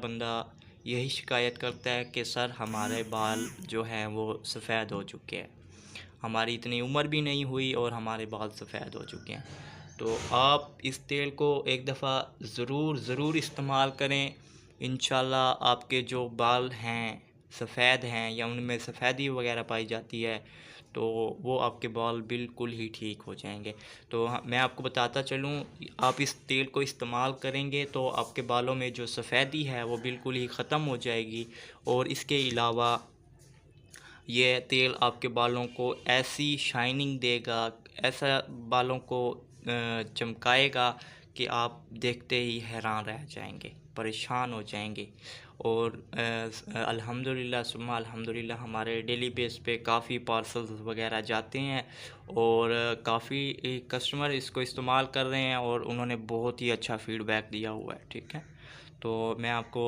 बंदा यही शिकायत करता है कि सर हमारे बाल जो हैं वो सफ़ेद हो चुके हैं, हमारी इतनी उम्र भी नहीं हुई और हमारे बाल सफ़ेद हो चुके हैं। तो आप इस तेल को एक दफ़ा ज़रूर इस्तेमाल करें। इंशाल्लाह आपके जो बाल हैं सफ़ेद हैं या उनमें सफ़ेदी वगैरह पाई जाती है तो वो आपके बाल बिल्कुल ही ठीक हो जाएंगे। तो मैं आपको बताता चलूँ, आप इस तेल को इस्तेमाल करेंगे तो आपके बालों में जो सफ़ेदी है वो बिल्कुल ही ख़त्म हो जाएगी। और इसके अलावा ये तेल आपके बालों को ऐसी शाइनिंग देगा, ऐसा बालों को चमकाएगा कि आप देखते ही हैरान रह जाएंगे, परेशान हो जाएंगे। और अल्हम्दुलिल्लाह सुम्मा अल्हम्दुलिल्लाह हमारे डेली बेस पे काफ़ी पार्सल्स वगैरह जाते हैं और काफ़ी कस्टमर इसको इस्तेमाल कर रहे हैं और उन्होंने बहुत ही अच्छा फ़ीडबैक दिया हुआ है। ठीक है, तो मैं आपको